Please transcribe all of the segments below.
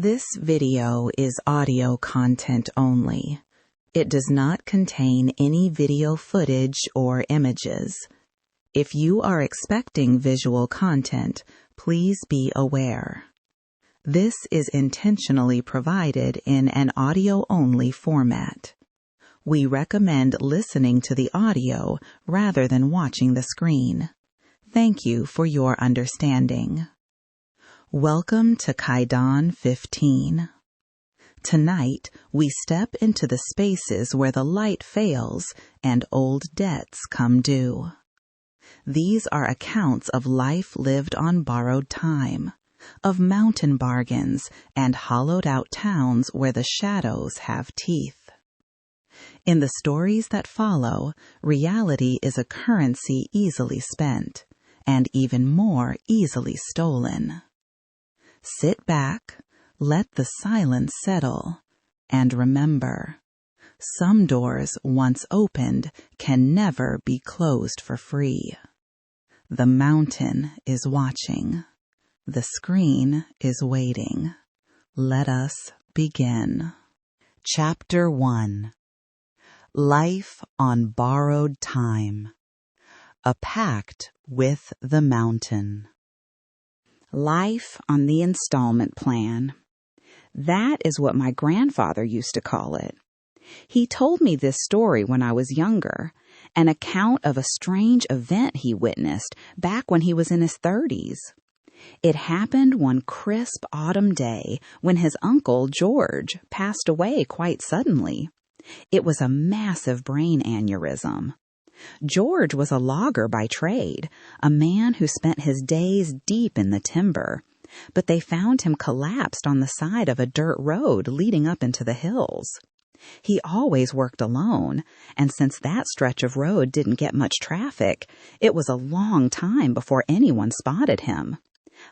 This video is audio content only. It does not contain any video footage or images. If you are expecting visual content, please be aware. This is intentionally provided in an audio-only format. We recommend listening to the audio rather than watching the screen. Thank you for your understanding. Welcome to Kaidan 15. Tonight, we step into the spaces where the light fails and old debts come due. These are accounts of life lived on borrowed time, of mountain bargains and hollowed-out towns where the shadows have teeth. In the stories that follow, reality is a currency easily spent, and even more easily stolen. Sit back, let the silence settle, and remember, some doors once opened can never be closed for free. The mountain is watching. The screen is waiting. Let us begin. Chapter 1. Life on Borrowed Time. A Pact with the Mountain. Life on the installment plan. That is what my grandfather used to call it. He told me this story when I was younger, an account of a strange event he witnessed back when he was in his 30s. It happened one crisp autumn day when his uncle, George, passed away quite suddenly. It was a massive brain aneurysm. George was a logger by trade, a man who spent his days deep in the timber, but they found him collapsed on the side of a dirt road leading up into the hills. He always worked alone, and since that stretch of road didn't get much traffic, it was a long time before anyone spotted him.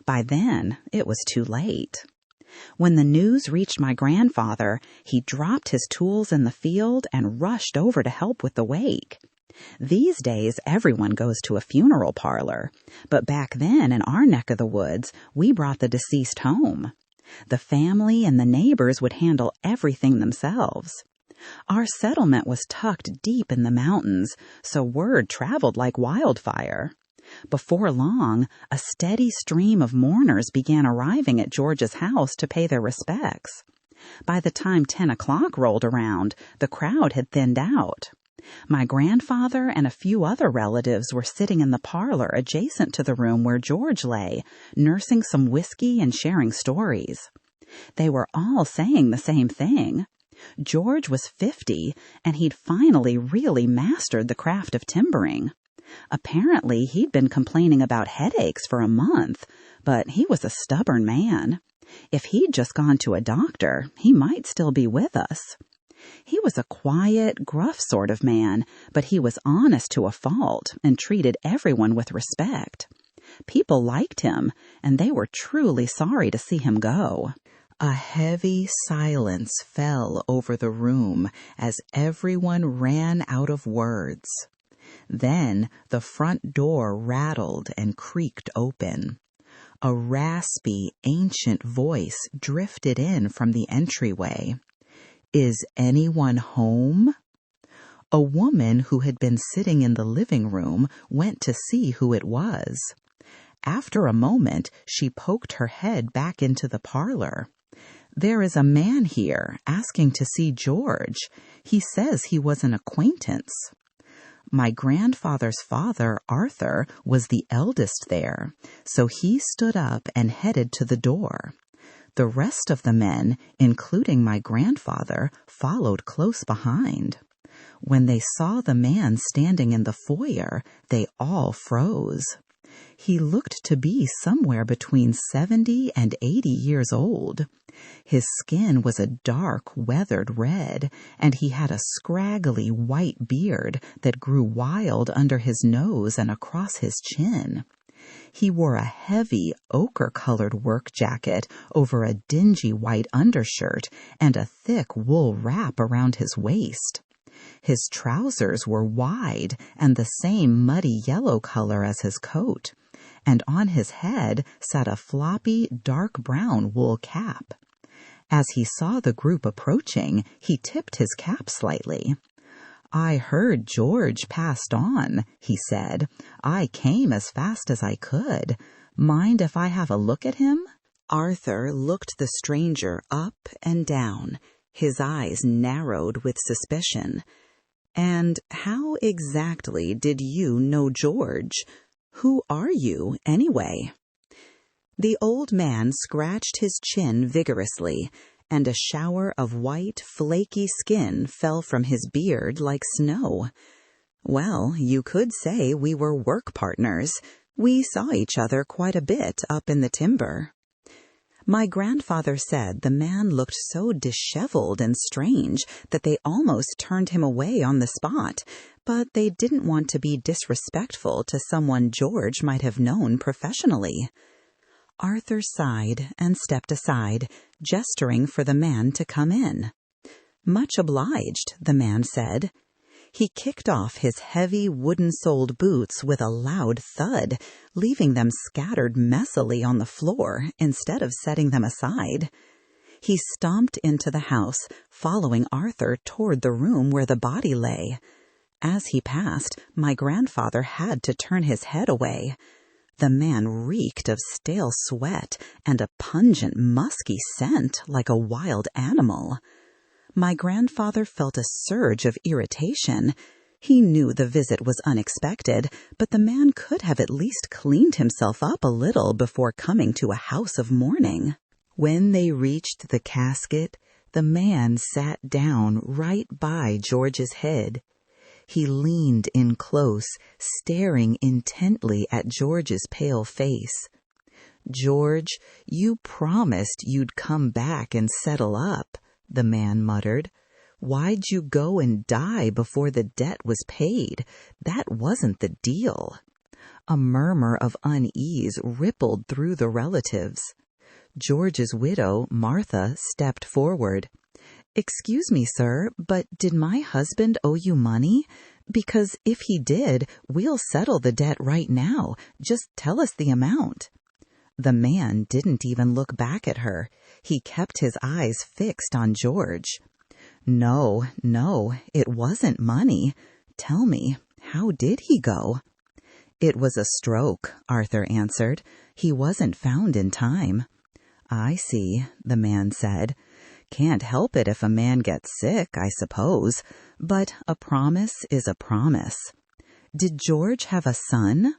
By then, it was too late. When the news reached my grandfather, he dropped his tools in the field and rushed over to help with the wake. These days, everyone goes to a funeral parlor, but back then, in our neck of the woods, we brought the deceased home. The family and the neighbors would handle everything themselves. Our settlement was tucked deep in the mountains, so word traveled like wildfire. Before long, a steady stream of mourners began arriving at George's house to pay their respects. By the time 10 o'clock rolled around, the crowd had thinned out. My grandfather and a few other relatives were sitting in the parlor adjacent to the room where George lay, nursing some whiskey and sharing stories. They were all saying the same thing. George was 50, and he'd finally really mastered the craft of timbering. Apparently, he'd been complaining about headaches for a month, but he was a stubborn man. If he'd just gone to a doctor, he might still be with us. He was a quiet, gruff sort of man, but he was honest to a fault and treated everyone with respect. People liked him, and they were truly sorry to see him go. A heavy silence fell over the room as everyone ran out of words. Then the front door rattled and creaked open. A raspy, ancient voice drifted in from the entryway. "Is anyone home?" A woman who had been sitting in the living room went to see who it was. After a moment, she poked her head back into the parlor. "There is a man here asking to see George. He says he was an acquaintance." My grandfather's father, Arthur, was the eldest there, so he stood up and headed to the door. The rest of the men, including my grandfather, followed close behind. When they saw the man standing in the foyer, they all froze. He looked to be somewhere between 70 and 80 years old. His skin was a dark, weathered red, and he had a scraggly white beard that grew wild under his nose and across his chin. He wore a heavy, ochre-colored work jacket over a dingy white undershirt and a thick wool wrap around his waist. His trousers were wide and the same muddy yellow color as his coat, and on his head sat a floppy, dark brown wool cap. As he saw the group approaching, he tipped his cap slightly. "I heard George passed on," he said. "I came as fast as I could. Mind if I have a look at him?" Arthur looked the stranger up and down, his eyes narrowed with suspicion. "And how exactly did you know George? Who are you, anyway?" The old man scratched his chin vigorously, and a shower of white, flaky skin fell from his beard like snow. "Well, you could say we were work partners. We saw each other quite a bit up in the timber." My grandfather said the man looked so disheveled and strange that they almost turned him away on the spot, but they didn't want to be disrespectful to someone George might have known professionally. Arthur sighed and stepped aside, gesturing for the man to come in. "Much obliged," the man said. He kicked off his heavy wooden-soled boots with a loud thud, leaving them scattered messily on the floor instead of setting them aside. He stomped into the house, following Arthur toward the room where the body lay. As he passed, my grandfather had to turn his head away. The man reeked of stale sweat and a pungent, musky scent like a wild animal. My grandfather felt a surge of irritation. He knew the visit was unexpected, but the man could have at least cleaned himself up a little before coming to a house of mourning. When they reached the casket, the man sat down right by George's head. He leaned in close, staring intently at George's pale face. "George, you promised you'd come back and settle up," the man muttered. "Why'd you go and die before the debt was paid? That wasn't the deal." A murmur of unease rippled through the relatives. George's widow, Martha, stepped forward. "Excuse me, sir, but did my husband owe you money? Because if he did, we'll settle the debt right now. Just tell us the amount." The man didn't even look back at her. He kept his eyes fixed on George. No, it wasn't money. Tell me, how did he go?" "It was a stroke," Arthur answered. "He wasn't found in time." "I see," the man said. "Can't help it if a man gets sick, I suppose. But a promise is a promise. Did George have a son?"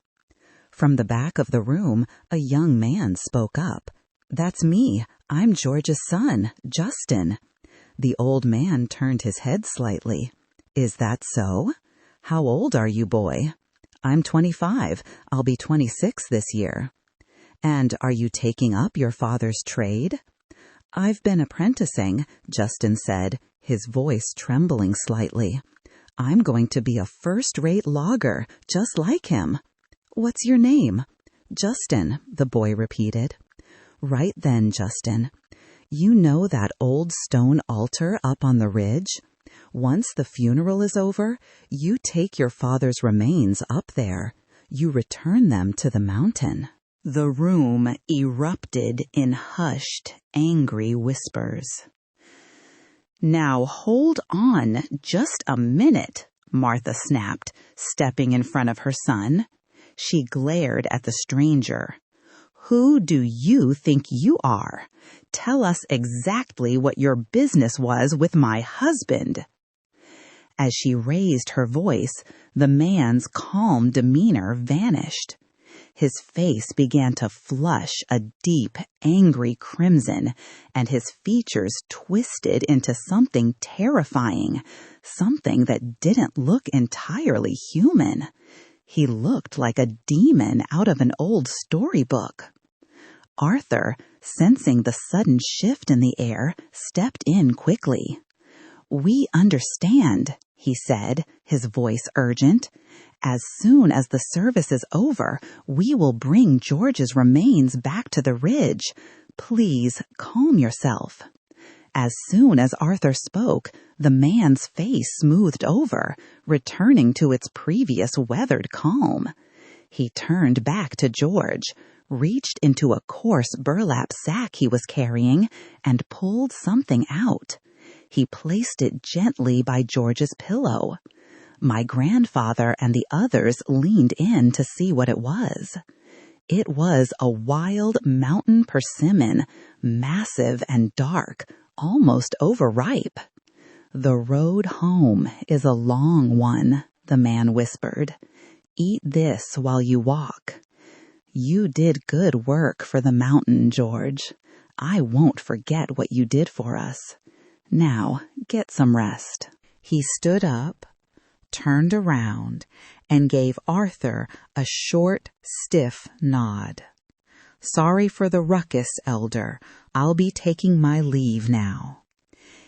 From the back of the room, a young man spoke up. "That's me. I'm George's son, Justin." The old man turned his head slightly. "Is that so? How old are you, boy?" "I'm 25. I'll be 26 this year." "And are you taking up your father's trade?" "I've been apprenticing," Justin said, his voice trembling slightly. "I'm going to be a first-rate logger, just like him." "What's your name?" "Justin," the boy repeated. "Right then, Justin. You know that old stone altar up on the ridge? Once the funeral is over, you take your father's remains up there. You return them to the mountain." The room erupted in hushed, angry whispers. "Now hold on just a minute," Martha snapped, stepping in front of her son. She glared at the stranger. "Who do you think you are? Tell us exactly what your business was with my husband." As she raised her voice, the man's calm demeanor vanished. His face began to flush a deep, angry crimson, and his features twisted into something terrifying, something that didn't look entirely human. He looked like a demon out of an old storybook. Arthur, sensing the sudden shift in the air, stepped in quickly. "We understand," he said, his voice urgent. "As soon as the service is over, we will bring George's remains back to the ridge. Please calm yourself." As soon as Arthur spoke, the man's face smoothed over, returning to its previous weathered calm. He turned back to George, reached into a coarse burlap sack he was carrying, and pulled something out. He placed it gently by George's pillow. My grandfather and the others leaned in to see what it was. It was a wild mountain persimmon, massive and dark, almost overripe. "The road home is a long one," the man whispered. "Eat this while you walk. You did good work for the mountain, George. I won't forget what you did for us. Now, get some rest." He stood up, turned around, and gave Arthur a short, stiff nod. "Sorry for the ruckus, Elder. I'll be taking my leave now."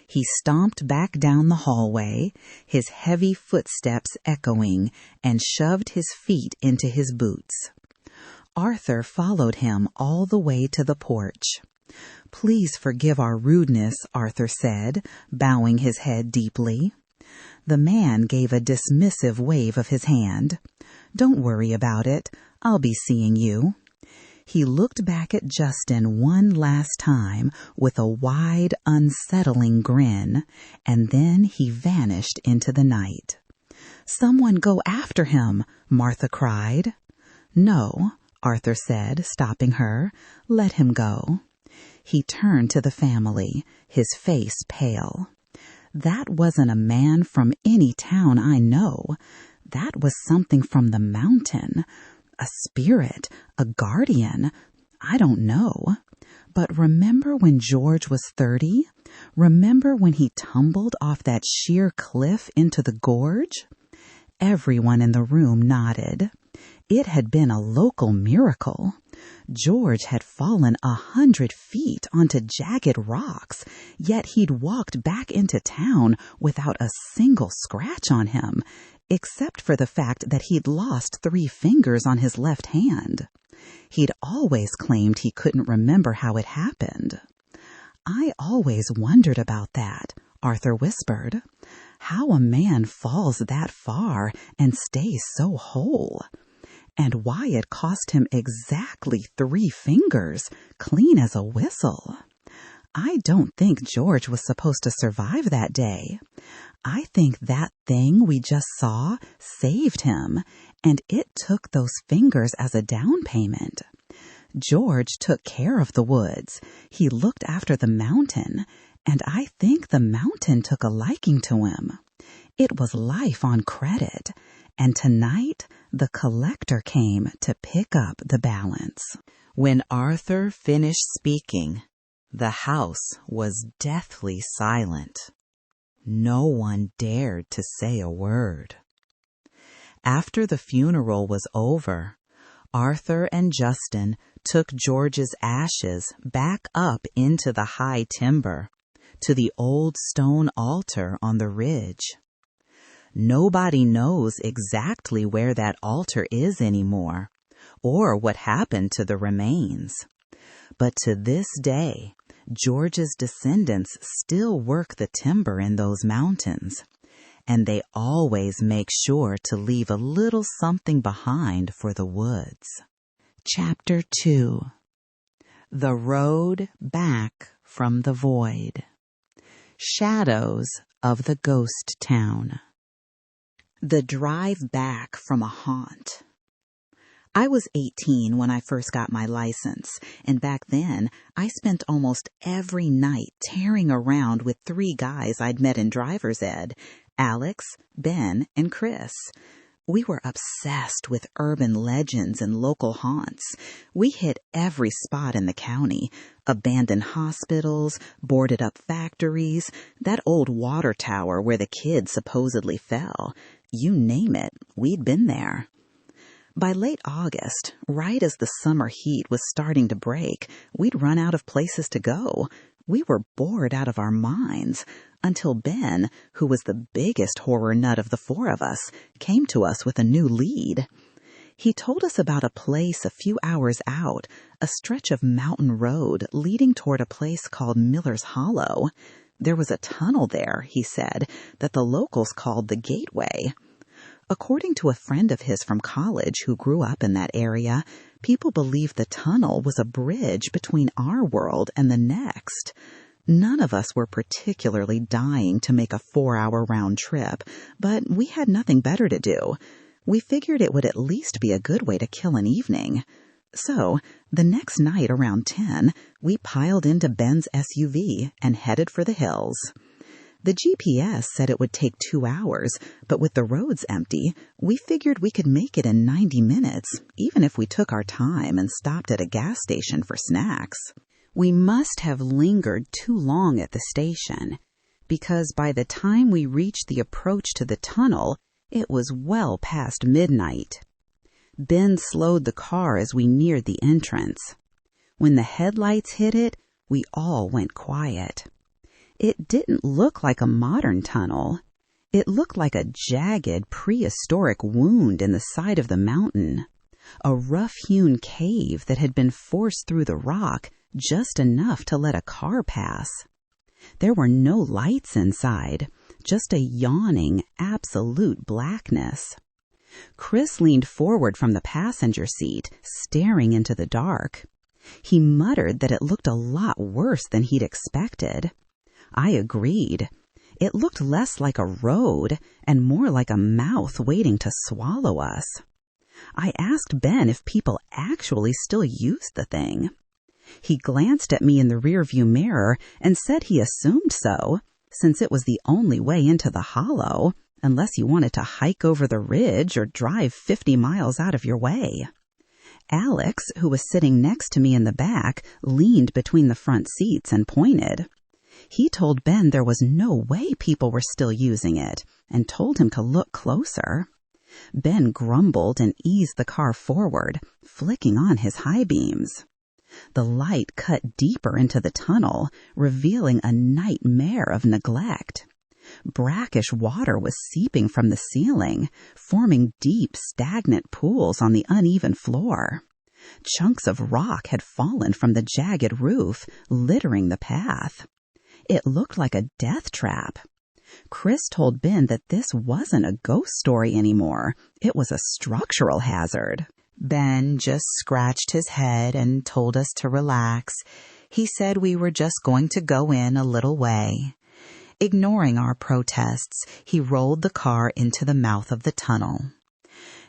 He stomped back down the hallway, his heavy footsteps echoing, and shoved his feet into his boots. Arthur followed him all the way to the porch. "Please forgive our rudeness," Arthur said, bowing his head deeply. The man gave a dismissive wave of his hand. "Don't worry about it. I'll be seeing you." He looked back at Justin one last time with a wide, unsettling grin, and then he vanished into the night. "Someone go after him," Martha cried. "No," Arthur said, stopping her. "Let him go." He turned to the family, his face pale. "That wasn't a man from any town I know. That was something from the mountain. A spirit, a guardian, I don't know. But remember when George was 30? Remember when he tumbled off that sheer cliff into the gorge?" Everyone in the room nodded. It had been a local miracle. George had fallen 100 feet onto jagged rocks, yet he'd walked back into town without a single scratch on him, except for the fact that he'd lost 3 fingers on his left hand. He'd always claimed he couldn't remember how it happened. "I always wondered about that," Arthur whispered. "How a man falls that far and stays so whole. And why it cost him exactly 3 fingers, clean as a whistle. I don't think George was supposed to survive that day. I think that thing we just saw saved him, and it took those fingers as a down payment. George took care of the woods. He looked after the mountain, and I think the mountain took a liking to him. It was life on credit, and tonight the collector came to pick up the balance." When Arthur finished speaking, the house was deathly silent. No one dared to say a word. After the funeral was over, Arthur and Justin took George's ashes back up into the high timber, to the old stone altar on the ridge. Nobody knows exactly where that altar is anymore, or what happened to the remains. But to this day, George's descendants still work the timber in those mountains, and they always make sure to leave a little something behind for the woods. Chapter 2. The Road Back from the Void. Shadows of the Ghost Town. The drive back from a haunt. I was 18 when I first got my license, and back then I spent almost every night tearing around with 3 guys I'd met in driver's ed, Alex, Ben, and Chris. We were obsessed with urban legends and local haunts. We hit every spot in the county: abandoned hospitals, boarded up factories, that old water tower where the kids supposedly fell. You name it, we'd been there. By late August, right as the summer heat was starting to break, we'd run out of places to go. We were bored out of our minds until Ben, who was the biggest horror nut of the 4 of us, came to us with a new lead. He told us about a place a few hours out, a stretch of mountain road leading toward a place called Miller's Hollow. There was a tunnel there, he said, that the locals called the Gateway. According to a friend of his from college who grew up in that area, people believed the tunnel was a bridge between our world and the next. None of us were particularly dying to make a 4-hour round trip, but we had nothing better to do. We figured it would at least be a good way to kill an evening. So, the next night around 10, we piled into Ben's SUV and headed for the hills. The GPS said it would take 2 hours, but with the roads empty, we figured we could make it in 90 minutes, even if we took our time and stopped at a gas station for snacks. We must have lingered too long at the station, because by the time we reached the approach to the tunnel, it was well past midnight. Ben slowed the car as we neared the entrance. When the headlights hit it, we all went quiet. It didn't look like a modern tunnel. It looked like a jagged, prehistoric wound in the side of the mountain, a rough-hewn cave that had been forced through the rock just enough to let a car pass. There were no lights inside, just a yawning, absolute blackness. Chris leaned forward from the passenger seat, staring into the dark. He muttered that it looked a lot worse than he'd expected. I agreed. It looked less like a road and more like a mouth waiting to swallow us. I asked Ben if people actually still used the thing. He glanced at me in the rearview mirror and said he assumed so, since it was the only way into the hollow, unless you wanted to hike over the ridge or drive 50 miles out of your way. Alex, who was sitting next to me in the back, leaned between the front seats and pointed. He told Ben there was no way people were still using it, and told him to look closer. Ben grumbled and eased the car forward, flicking on his high beams. The light cut deeper into the tunnel, revealing a nightmare of neglect. Brackish water was seeping from the ceiling, forming deep, stagnant pools on the uneven floor. Chunks of rock had fallen from the jagged roof, littering the path. It looked like a death trap. Chris told Ben that this wasn't a ghost story anymore. It was a structural hazard. Ben just scratched his head and told us to relax. He said we were just going to go in a little way. Ignoring our protests, he rolled the car into the mouth of the tunnel.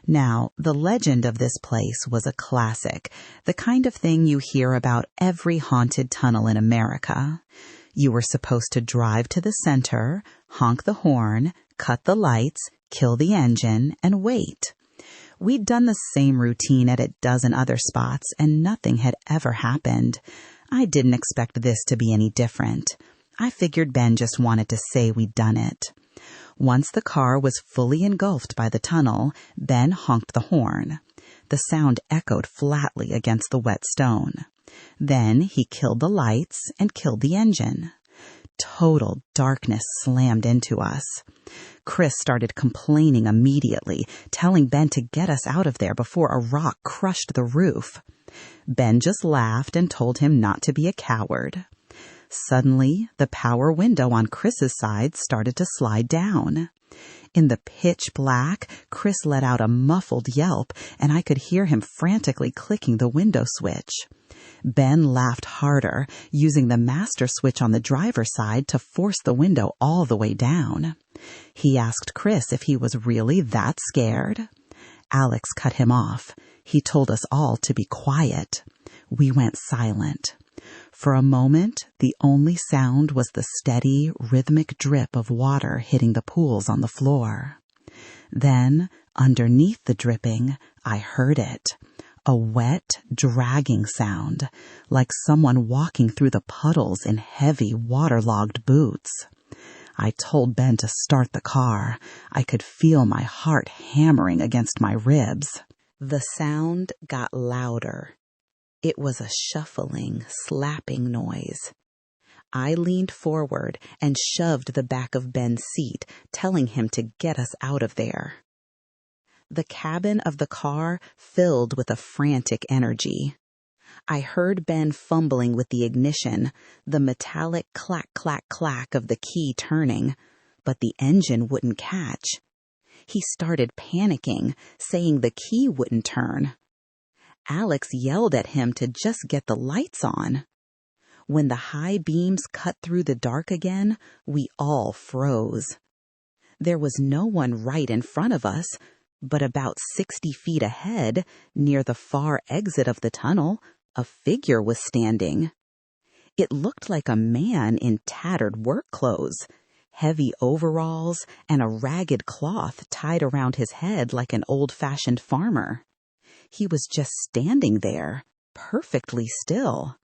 Now, the legend of this place was a classic, the kind of thing you hear about every haunted tunnel in America. You were supposed to drive to the center, honk the horn, cut the lights, kill the engine, and wait. We'd done the same routine at a dozen other spots, and nothing had ever happened. I didn't expect this to be any different. I figured Ben just wanted to say we'd done it. Once the car was fully engulfed by the tunnel, Ben honked the horn. The sound echoed flatly against the wet stone. Then he killed the lights and killed the engine. Total darkness slammed into us. Chris started complaining immediately, telling Ben to get us out of there before a rock crushed the roof. Ben just laughed and told him not to be a coward. Suddenly, the power window on Chris's side started to slide down. In the pitch black, Chris let out a muffled yelp, and I could hear him frantically clicking the window switch. Ben laughed harder, using the master switch on the driver's side to force the window all the way down. He asked Chris if he was really that scared. Alex cut him off. He told us all to be quiet. We went silent. For a moment, the only sound was the steady, rhythmic drip of water hitting the pools on the floor. Then, underneath the dripping, I heard it. A wet, dragging sound, like someone walking through the puddles in heavy, waterlogged boots. I told Ben to start the car. I could feel my heart hammering against my ribs. The sound got louder. It was a shuffling, slapping noise. I leaned forward and shoved the back of Ben's seat, telling him to get us out of there. The cabin of the car filled with a frantic energy. I heard Ben fumbling with the ignition, the metallic clack, clack, clack of the key turning, but the engine wouldn't catch. He started panicking, saying the key wouldn't turn. Alex yelled at him to just get the lights on. When the high beams cut through the dark again, we all froze. There was no one right in front of us, but about 60 feet ahead, near the far exit of the tunnel, a figure was standing. It looked like a man in tattered work clothes, heavy overalls, and a ragged cloth tied around his head like an old-fashioned farmer. He was just standing there, perfectly still.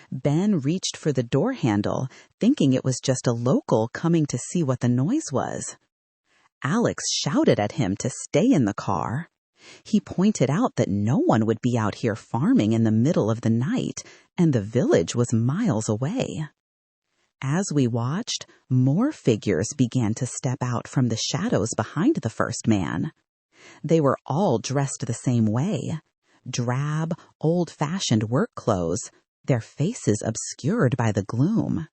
Ben reached for the door handle, thinking it was just a local coming to see what the noise was. Alex shouted at him to stay in the car. He pointed out that no one would be out here farming in the middle of the night, and the village was miles away. As we watched, more figures began to step out from the shadows behind the first man. They were all dressed the same way, drab, old-fashioned work clothes, their faces obscured by the gloom.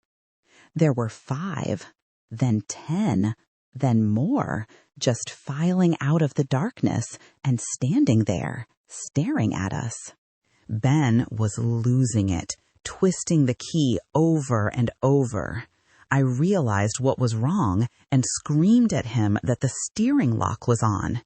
There were 5, then 10, then more, just filing out of the darkness and standing there, staring at us. Ben was losing it, twisting the key over and over. I realized what was wrong and screamed at him that the steering lock was on.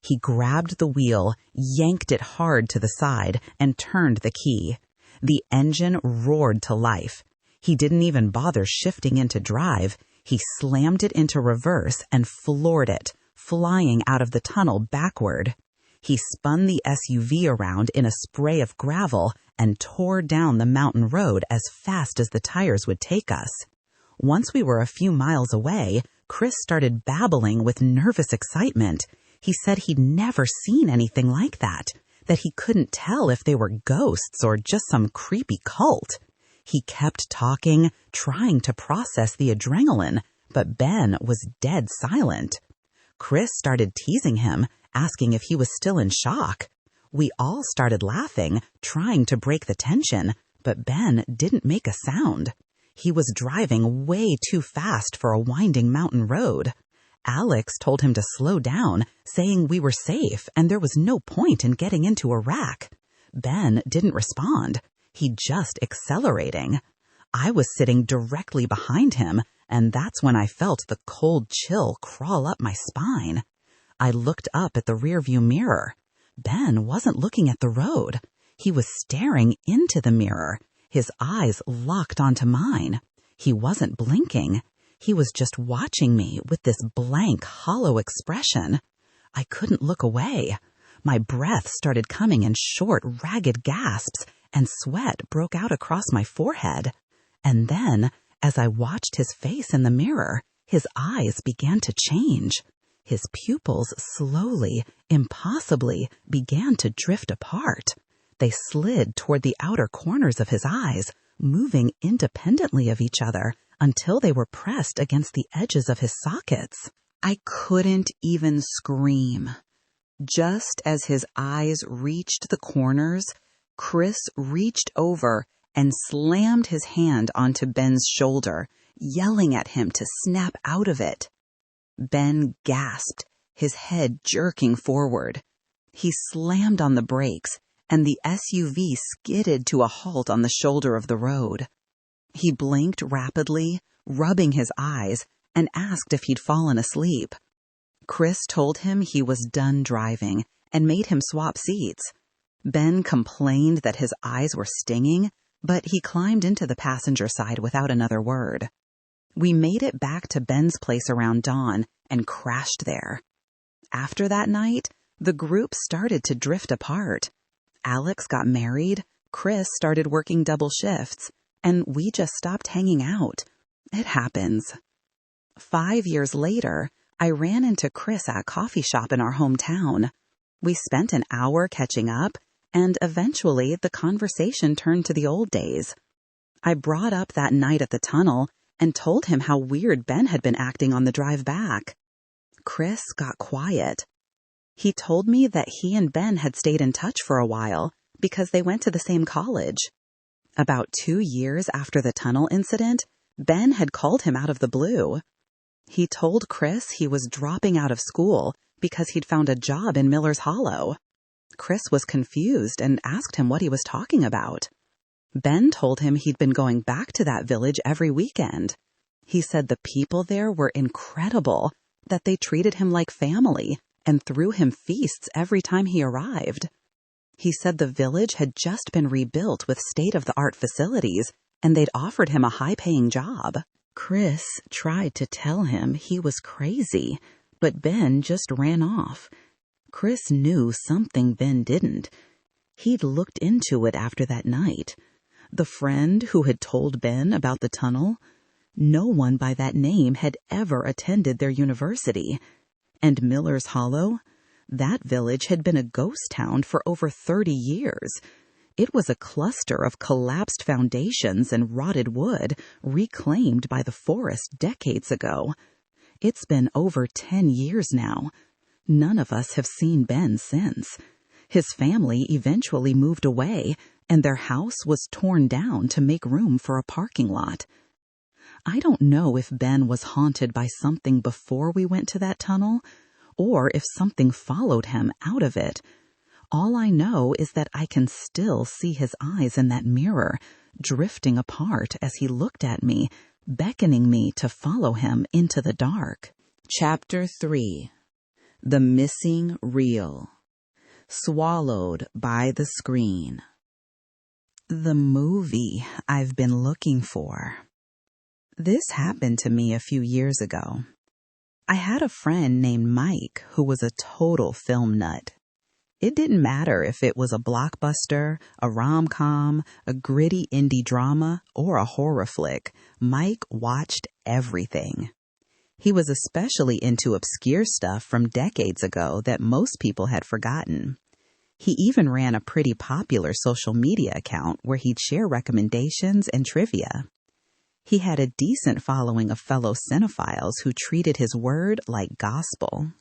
He grabbed the wheel, yanked it hard to the side, and turned the key. The engine roared to life. He didn't even bother shifting into drive. He slammed it into reverse and floored it, flying out of the tunnel backward. He spun the SUV around in a spray of gravel and tore down the mountain road as fast as the tires would take us. Once we were a few miles away, Chris started babbling with nervous excitement. He said he'd never seen anything like that he couldn't tell if they were ghosts or just some creepy cult. He kept talking, trying to process the adrenaline, but Ben was dead silent. Chris started teasing him, asking if he was still in shock. We all started laughing, trying to break the tension, but Ben didn't make a sound. He was driving way too fast for a winding mountain road. Alex told him to slow down, saying we were safe and there was no point in getting into a wreck. Ben didn't respond. He just accelerating. I was sitting directly behind him, and that's when I felt the cold chill crawl up my spine. I looked up at the rearview mirror. Ben wasn't looking at the road. He was staring into the mirror, his eyes locked onto mine. He wasn't blinking. He was just watching me with this blank, hollow expression. I couldn't look away. My breath started coming in short, ragged gasps, and sweat broke out across my forehead. And then, as I watched his face in the mirror, his eyes began to change. His pupils slowly, impossibly, began to drift apart. They slid toward the outer corners of his eyes, moving independently of each other until they were pressed against the edges of his sockets. I couldn't even scream. Just as his eyes reached the corners, Chris reached over and slammed his hand onto Ben's shoulder, yelling at him to snap out of it. Ben gasped, his head jerking forward. He slammed on the brakes, and the SUV skidded to a halt on the shoulder of the road. He blinked rapidly, rubbing his eyes, and asked if he'd fallen asleep. Chris told him he was done driving and made him swap seats. Ben complained that his eyes were stinging, but he climbed into the passenger side without another word. We made it back to Ben's place around dawn and crashed there. After that night, the group started to drift apart. Alex got married, Chris started working double shifts, and we just stopped hanging out. It happens. 5 years later, I ran into Chris at a coffee shop in our hometown. We spent an hour catching up, and eventually the conversation turned to the old days. I brought up that night at the tunnel and told him how weird Ben had been acting on the drive back. Chris got quiet. He told me that he and Ben had stayed in touch for a while because they went to the same college. About 2 years after the tunnel incident, Ben had called him out of the blue. He told Chris he was dropping out of school because he'd found a job in Miller's Hollow. Chris was confused and asked him what he was talking about. Ben told him he'd been going back to that village every weekend. He said the people there were incredible, that they treated him like family and threw him feasts every time he arrived. He said the village had just been rebuilt with state-of-the-art facilities, and they'd offered him a high-paying job. Chris tried to tell him he was crazy, but Ben just ran off. Chris knew something Ben didn't. He'd looked into it after that night. The friend who had told Ben about the tunnel, no one by that name had ever attended their university. And Miller's Hollow? That village had been a ghost town for over 30 years. It was a cluster of collapsed foundations and rotted wood reclaimed by the forest decades ago. It's been over 10 years now. None of us have seen Ben since. His family eventually moved away, and their house was torn down to make room for a parking lot. I don't know if Ben was haunted by something before we went to that tunnel, or if something followed him out of it. All I know is that I can still see his eyes in that mirror, drifting apart as he looked at me, beckoning me to follow him into the dark. Chapter 3. The Missing Reel. Swallowed by the Screen. The movie I've been looking for. This happened to me a few years ago. I had a friend named Mike who was a total film nut. It didn't matter if it was a blockbuster, a rom-com, a gritty indie drama, or a horror flick. Mike watched everything. He was especially into obscure stuff from decades ago that most people had forgotten. He even ran a pretty popular social media account where he'd share recommendations and trivia. He had a decent following of fellow cinephiles who treated his word like gospel.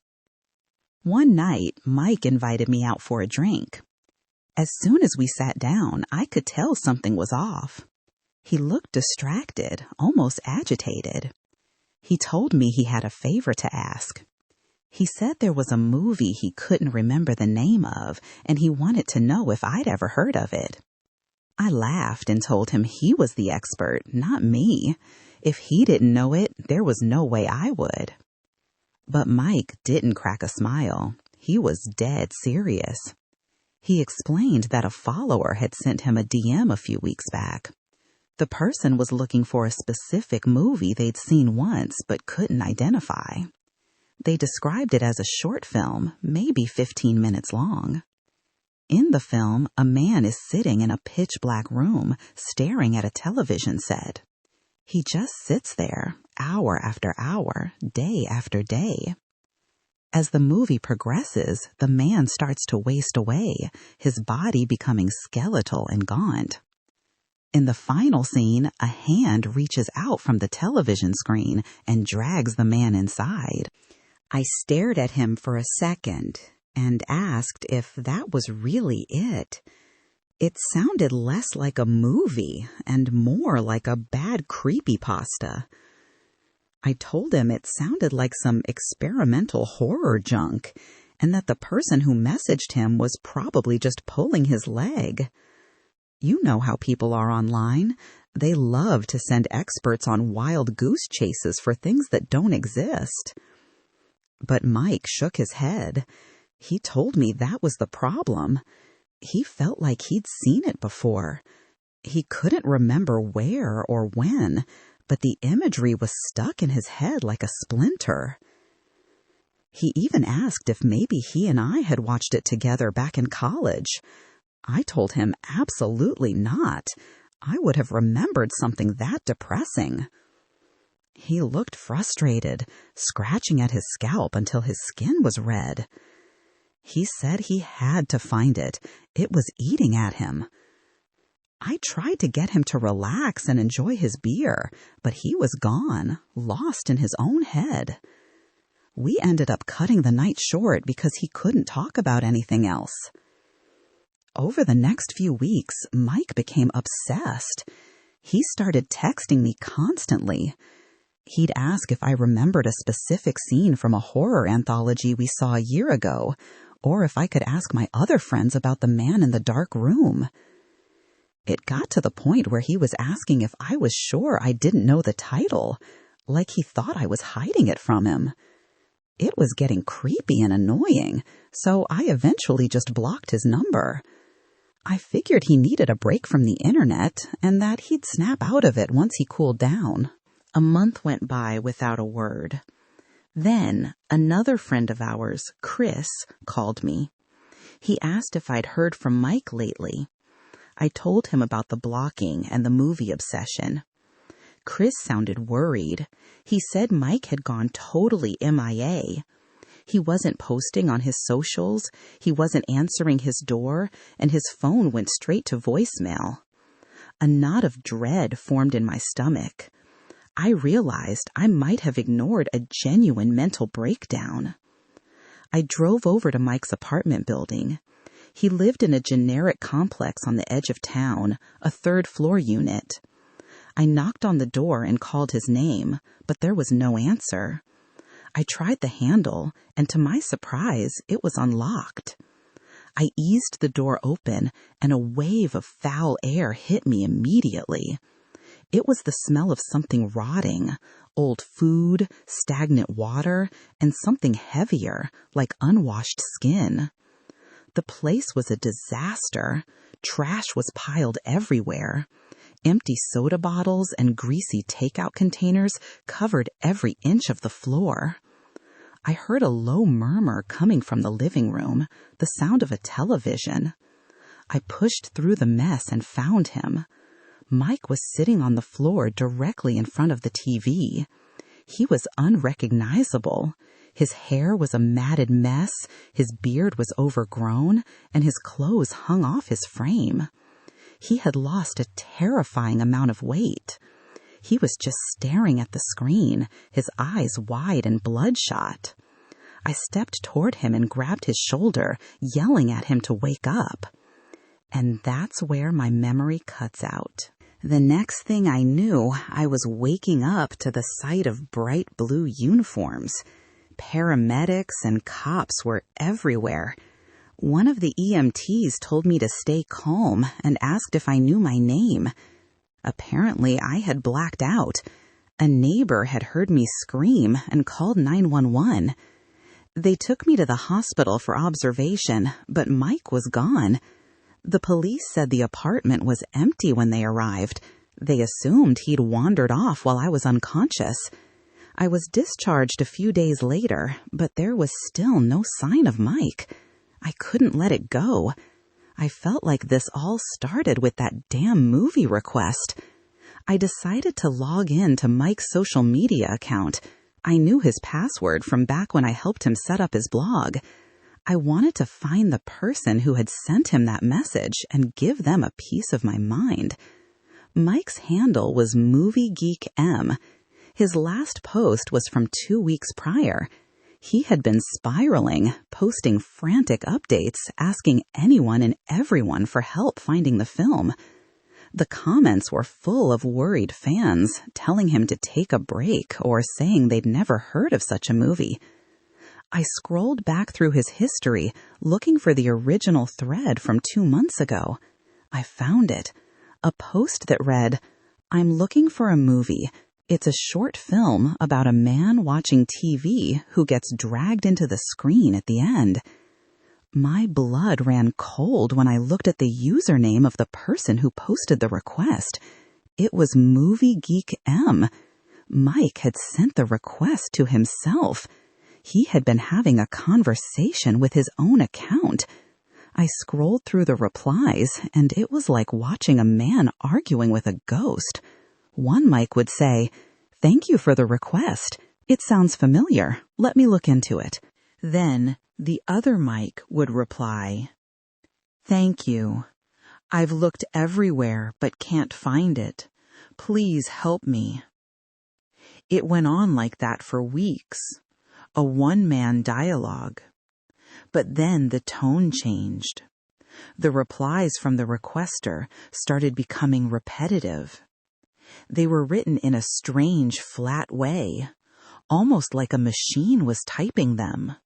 One night, Mike invited me out for a drink. As soon as we sat down, I could tell something was off. He looked distracted, almost agitated. He told me he had a favor to ask. He said there was a movie he couldn't remember the name of, and he wanted to know if I'd ever heard of it. I laughed and told him he was the expert, not me. If he didn't know it, there was no way I would. But Mike didn't crack a smile. He was dead serious. He explained that a follower had sent him a DM a few weeks back. The person was looking for a specific movie they'd seen once but couldn't identify. They described it as a short film, maybe 15 minutes long. In the film, a man is sitting in a pitch-black room, staring at a television set. He just sits there, hour after hour, day after day. As the movie progresses, the man starts to waste away, his body becoming skeletal and gaunt. In the final scene, a hand reaches out from the television screen and drags the man inside. I stared at him for a second and asked if that was really it. It sounded less like a movie and more like a bad creepypasta. I told him it sounded like some experimental horror junk and that the person who messaged him was probably just pulling his leg. You know how people are online. They love to send experts on wild goose chases for things that don't exist. But Mike shook his head. He told me that was the problem. He felt like he'd seen it before. He couldn't remember where or when, but the imagery was stuck in his head like a splinter. He even asked if maybe he and I had watched it together back in college. I told him absolutely not. I would have remembered something that depressing. He looked frustrated, scratching at his scalp until his skin was red. He said he had to find it. It was eating at him. I tried to get him to relax and enjoy his beer, but he was gone, lost in his own head. We ended up cutting the night short because he couldn't talk about anything else. Over the next few weeks, Mike became obsessed. He started texting me constantly. He'd ask if I remembered a specific scene from a horror anthology we saw a year ago, or if I could ask my other friends about the man in the dark room. It got to the point where he was asking if I was sure I didn't know the title, like he thought I was hiding it from him. It was getting creepy and annoying, so I eventually just blocked his number. I figured he needed a break from the internet and that he'd snap out of it once he cooled down. A month went by without a word. Then, another friend of ours, Chris, called me. He asked if I'd heard from Mike lately. I told him about the blocking and the movie obsession. Chris sounded worried. He said Mike had gone totally MIA. He wasn't posting on his socials, he wasn't answering his door, and his phone went straight to voicemail. A knot of dread formed in my stomach. I realized I might have ignored a genuine mental breakdown. I drove over to Mike's apartment building. He lived in a generic complex on the edge of town, a third-floor unit. I knocked on the door and called his name, but there was no answer. I tried the handle, and to my surprise, it was unlocked. I eased the door open, and a wave of foul air hit me immediately. It was the smell of something rotting, old food, stagnant water, and something heavier, like unwashed skin. The place was a disaster. Trash was piled everywhere. Empty soda bottles and greasy takeout containers covered every inch of the floor. I heard a low murmur coming from the living room, the sound of a television. I pushed through the mess and found him. Mike was sitting on the floor directly in front of the TV. He was unrecognizable. His hair was a matted mess, his beard was overgrown, and his clothes hung off his frame. He had lost a terrifying amount of weight. He was just staring at the screen, his eyes wide and bloodshot. I stepped toward him and grabbed his shoulder, yelling at him to wake up. And that's where my memory cuts out. The next thing I knew, I was waking up to the sight of bright blue uniforms. Paramedics and cops were everywhere. One of the EMTs told me to stay calm and asked if I knew my name. Apparently, I had blacked out. A neighbor had heard me scream and called 911. They took me to the hospital for observation, but Mike was gone. The police said the apartment was empty when they arrived. They assumed he'd wandered off while I was unconscious. I was discharged a few days later, but there was still no sign of Mike. I couldn't let it go. I felt like this all started with that damn movie request. I decided to log in to Mike's social media account. I knew his password from back when I helped him set up his blog. I wanted to find the person who had sent him that message and give them a piece of my mind. Mike's handle was MovieGeekM. His last post was from 2 weeks prior. He had been spiraling, posting frantic updates, asking anyone and everyone for help finding the film. The comments were full of worried fans, telling him to take a break or saying they'd never heard of such a movie. I scrolled back through his history, looking for the original thread from 2 months ago. I found it. A post that read, "I'm looking for a movie. It's a short film about a man watching TV who gets dragged into the screen at the end." My blood ran cold when I looked at the username of the person who posted the request. It was MovieGeekM. Mike had sent the request to himself. He had been having a conversation with his own account. I scrolled through the replies, and it was like watching a man arguing with a ghost. One Mike would say, "Thank you for the request. It sounds familiar. Let me look into it." Then the other Mike would reply, "Thank you. I've looked everywhere but can't find it. Please help me." It went on like that for weeks. A one-man dialogue. But then the tone changed. The replies from the requester started becoming repetitive. They were written in a strange, flat way, almost like a machine was typing them.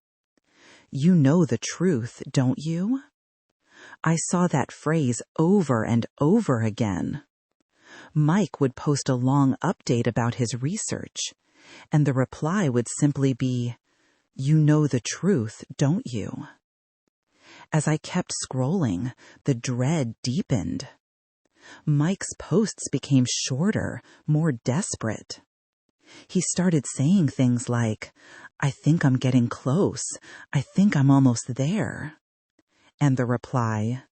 You know the truth, don't you? I saw that phrase over and over again. Mike would post a long update about his research, and the reply would simply be, "You know the truth, don't you?" As I kept scrolling, the dread deepened. Mike's posts became shorter, more desperate. He started saying things like, "I think I'm getting close. I think I'm almost there." And the reply,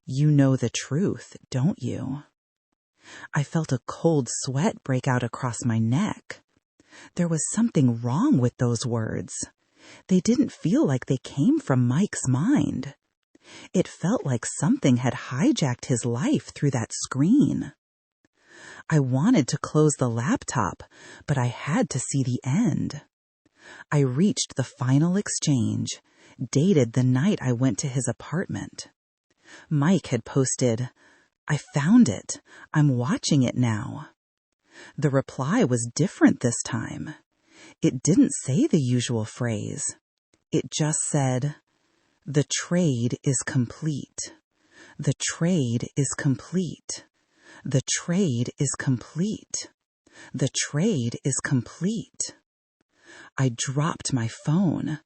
"You know the truth, don't you?" I felt a cold sweat break out across my neck. There was something wrong with those words. They didn't feel like they came from Mike's mind. It felt like something had hijacked his life through that screen. I wanted to close the laptop, but I had to see the end. I reached the final exchange, dated the night I went to his apartment. Mike had posted, "I found it. I'm watching it now." The reply was different this time. It didn't say the usual phrase. It just said, "The trade is complete. The trade is complete. The trade is complete. The trade is complete." I dropped my phone.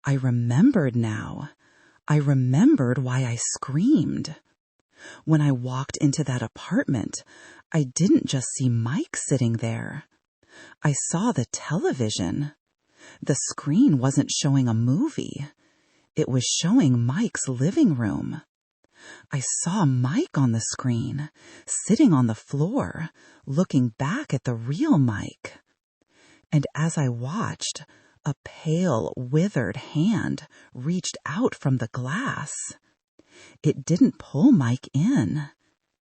I remembered now. I remembered why I screamed. When I walked into that apartment, I didn't just see Mike sitting there. I saw the television. The screen wasn't showing a movie. It was showing Mike's living room. I saw Mike on the screen, sitting on the floor, looking back at the real Mike. And as I watched, a pale, withered hand reached out from the glass. It didn't pull Mike in.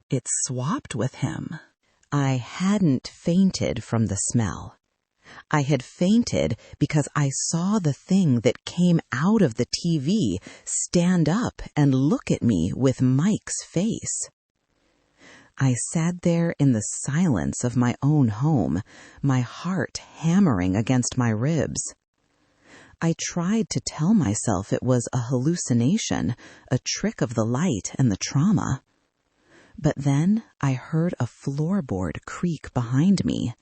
It swapped with him. I hadn't fainted from the smell. I had fainted because I saw the thing that came out of the TV stand up and look at me with Mike's face. I sat there in the silence of my own home, my heart hammering against my ribs. I tried to tell myself it was a hallucination, a trick of the light and the trauma. But then I heard a floorboard creak behind me.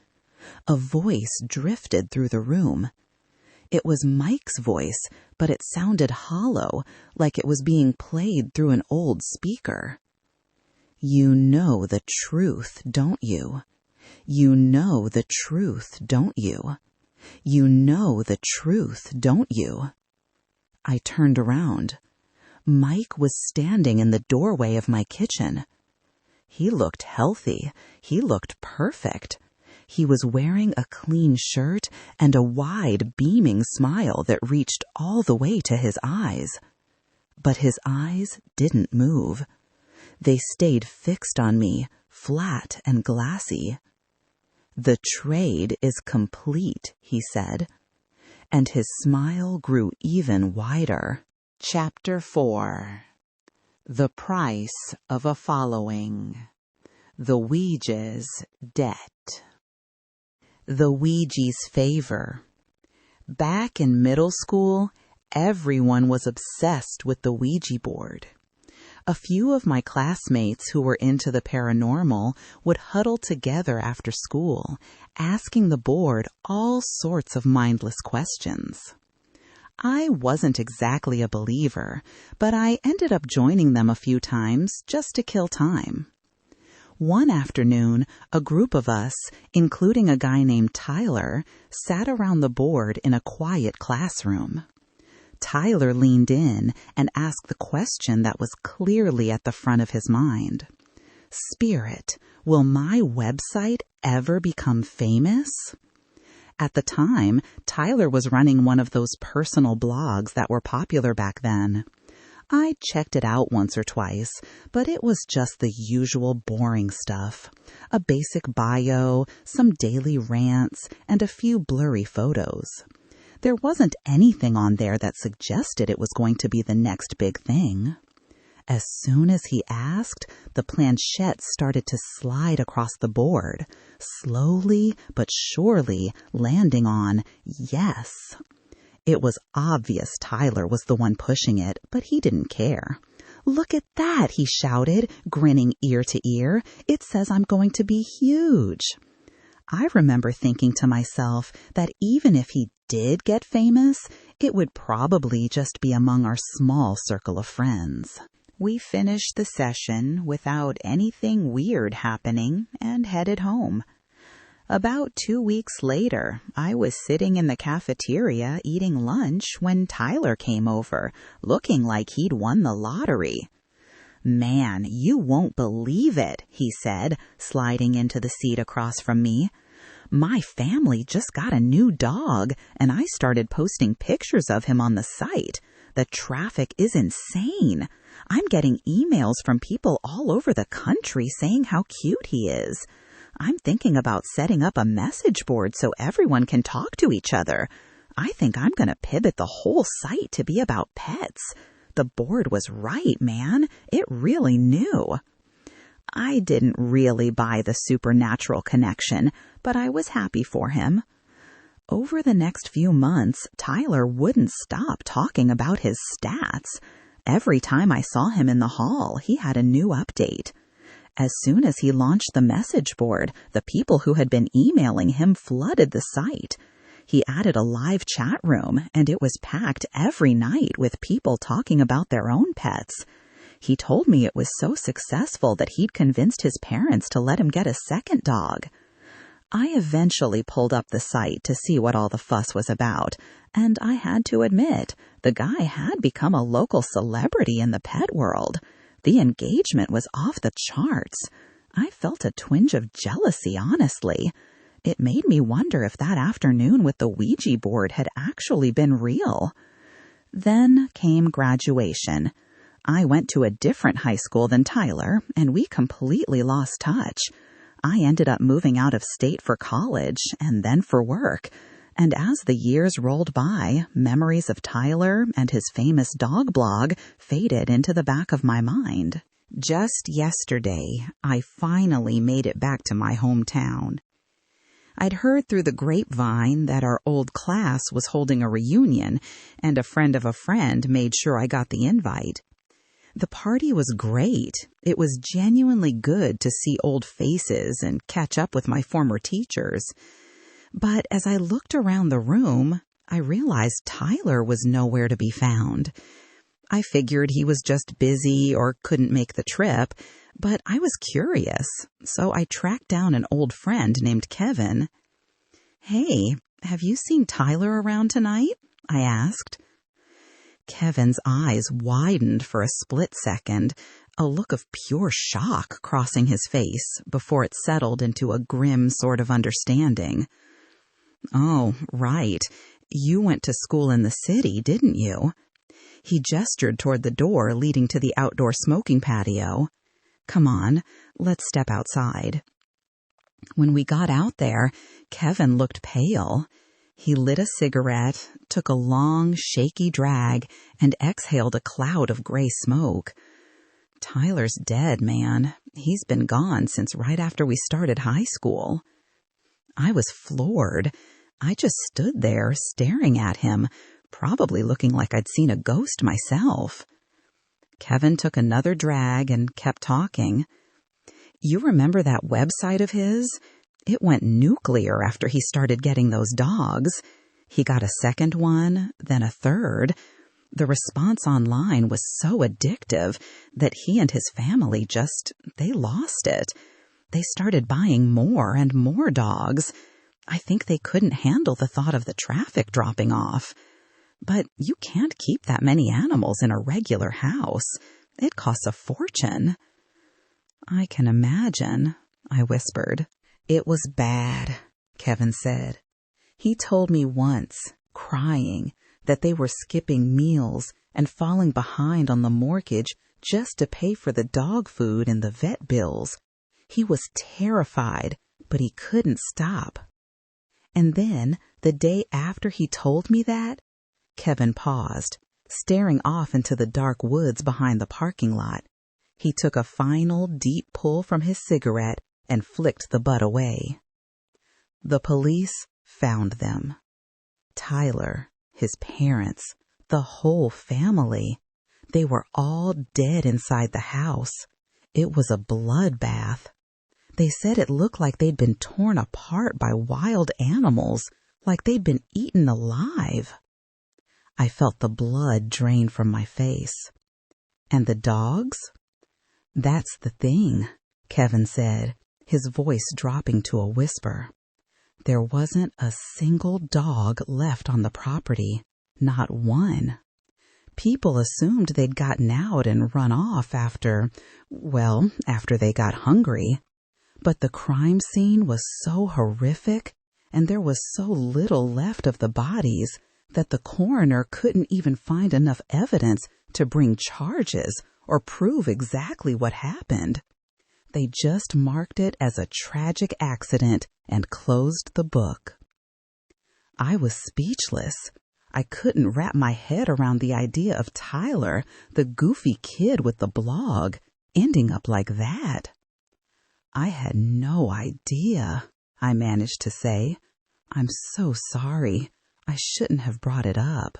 A voice drifted through the room. It was Mike's voice, but it sounded hollow, like it was being played through an old speaker. "You know the truth, don't you? You know the truth, don't you? You know the truth, don't you?" I turned around. Mike was standing in the doorway of my kitchen. He looked healthy. He looked perfect. He was wearing a clean shirt and a wide, beaming smile that reached all the way to his eyes. But his eyes didn't move. They stayed fixed on me, flat and glassy. "The trade is complete," he said, and his smile grew even wider. Chapter 4. The Price of a Following. The Ouija's Debt. The Ouija's Favor. Back in middle school, everyone was obsessed with the Ouija board. A few of my classmates who were into the paranormal would huddle together after school, asking the board all sorts of mindless questions. I wasn't exactly a believer, but I ended up joining them a few times just to kill time. One afternoon, a group of us, including a guy named Tyler, sat around the board in a quiet classroom. Tyler leaned in and asked the question that was clearly at the front of his mind. "Spirit, will my website ever become famous?" At the time, Tyler was running one of those personal blogs that were popular back then. I checked it out once or twice, but it was just the usual boring stuff. A basic bio, some daily rants, and a few blurry photos. There wasn't anything on there that suggested it was going to be the next big thing. As soon as he asked, the planchette started to slide across the board, slowly but surely landing on yes. It was obvious Tyler was the one pushing it, but he didn't care. "Look at that," he shouted, grinning ear to ear. "It says I'm going to be huge." I remember thinking to myself that even if he did get famous, it would probably just be among our small circle of friends. We finished the session without anything weird happening and headed home. About 2 weeks later, I was sitting in the cafeteria eating lunch when Tyler came over, looking like he'd won the lottery. "Man, you won't believe it," he said, sliding into the seat across from me. "My family just got a new dog, and I started posting pictures of him on the site. The traffic is insane. I'm getting emails from people all over the country saying how cute he is. I'm thinking about setting up a message board so everyone can talk to each other. I think I'm going to pivot the whole site to be about pets. The board was right, man. It really knew." I didn't really buy the supernatural connection, but I was happy for him. Over the next few months, Tyler wouldn't stop talking about his stats. Every time I saw him in the hall, he had a new update. As soon as he launched the message board, the people who had been emailing him flooded the site. He added a live chat room, and it was packed every night with people talking about their own pets. He told me it was so successful that he'd convinced his parents to let him get a second dog. I eventually pulled up the site to see what all the fuss was about, and I had to admit, the guy had become a local celebrity in the pet world. The engagement was off the charts. I felt a twinge of jealousy, honestly. It made me wonder if that afternoon with the Ouija board had actually been real. Then came graduation. I went to a different high school than Tyler, and we completely lost touch. I ended up moving out of state for college and then for work. And as the years rolled by, memories of Tyler and his famous dog blog faded into the back of my mind. Just yesterday, I finally made it back to my hometown. I'd heard through the grapevine that our old class was holding a reunion, and a friend of a friend made sure I got the invite. The party was great. It was genuinely good to see old faces and catch up with my former teachers. But as I looked around the room, I realized Tyler was nowhere to be found. I figured he was just busy or couldn't make the trip, but I was curious, so I tracked down an old friend named Kevin. "Hey, have you seen Tyler around tonight?" I asked. Kevin's eyes widened for a split second, a look of pure shock crossing his face before it settled into a grim sort of understanding. "Oh, right. You went to school in the city, didn't you?" He gestured toward the door leading to the outdoor smoking patio. "Come on, let's step outside." When we got out there, Kevin looked pale. He lit a cigarette, took a long, shaky drag, and exhaled a cloud of gray smoke. "Tyler's dead, man. He's been gone since right after we started high school." I was floored. I just stood there staring at him, probably looking like I'd seen a ghost myself. Kevin took another drag and kept talking. "You remember that website of his? It went nuclear after he started getting those dogs. He got a second one, then a third. The response online was so addictive that he and his family they lost it. They started buying more and more dogs. I think they couldn't handle the thought of the traffic dropping off. But you can't keep that many animals in a regular house. It costs a fortune." "I can imagine," I whispered. "It was bad," Kevin said. "He told me once, crying, that they were skipping meals and falling behind on the mortgage just to pay for the dog food and the vet bills. He was terrified, but he couldn't stop. And then, the day after he told me that," Kevin paused, Staring off into the dark woods behind the parking lot, he took a final deep pull from his cigarette and flicked the butt away. The police found them. Tyler, his parents, the whole family. They were all dead inside the house. It was a bloodbath. They said it looked like they'd been torn apart by wild animals, like they'd been eaten alive. I felt the blood drain from my face. And the dogs? That's the thing, Kevin said, his voice dropping to a whisper. There wasn't a single dog left on the property, not one. People assumed they'd gotten out and run off after they got hungry. But the crime scene was so horrific, and there was so little left of the bodies that the coroner couldn't even find enough evidence to bring charges or prove exactly what happened. They just marked it as a tragic accident and closed the book. I was speechless. I couldn't wrap my head around the idea of Tyler, the goofy kid with the blog, ending up like that. I had no idea, I managed to say. I'm so sorry. I shouldn't have brought it up.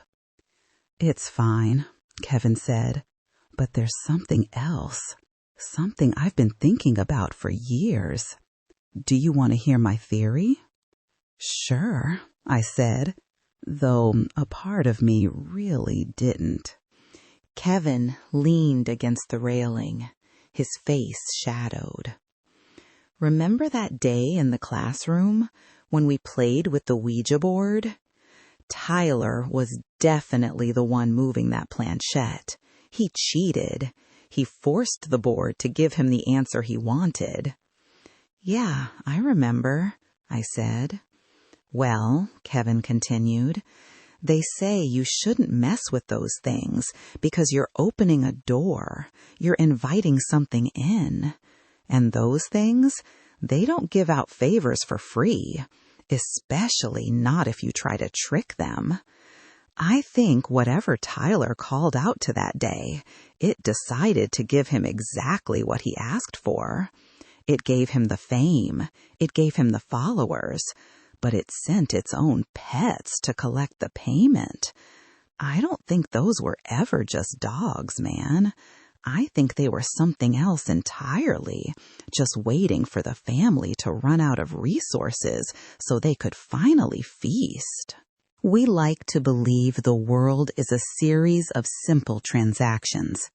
It's fine, Kevin said, but there's something else. Something I've been thinking about for years. Do you want to hear my theory? Sure, I said, though a part of me really didn't. Kevin leaned against the railing, his face shadowed. Remember that day in the classroom when we played with the Ouija board? Tyler was definitely the one moving that planchette. He cheated. He forced the board to give him the answer he wanted. Yeah, I remember, I said. Well, Kevin continued, they say you shouldn't mess with those things because you're opening a door. You're inviting something in. And those things, they don't give out favors for free, especially not if you try to trick them. I think whatever Tyler called out to that day, it decided to give him exactly what he asked for. It gave him the fame. It gave him the followers. But it sent its own pets to collect the payment. I don't think those were ever just dogs, man. I think they were something else entirely, just waiting for the family to run out of resources so they could finally feast. We like to believe the world is a series of simple transactions.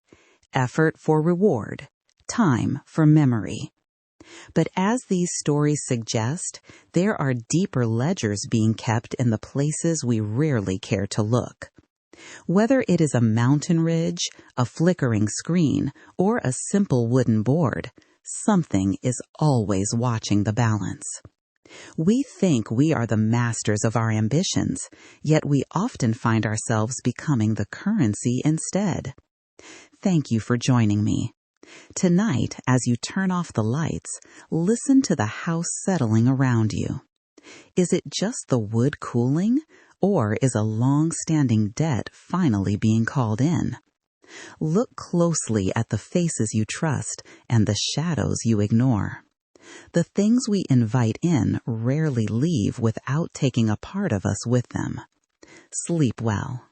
Effort for reward, time for memory. But as these stories suggest, there are deeper ledgers being kept in the places we rarely care to look. Whether it is a mountain ridge, a flickering screen, or a simple wooden board, something is always watching the balance. We think we are the masters of our ambitions, yet we often find ourselves becoming the currency instead. Thank you for joining me. Tonight, as you turn off the lights, listen to the house settling around you. Is it just the wood cooling, or is a long-standing debt finally being called in? Look closely at the faces you trust and the shadows you ignore. The things we invite in rarely leave without taking a part of us with them. Sleep well.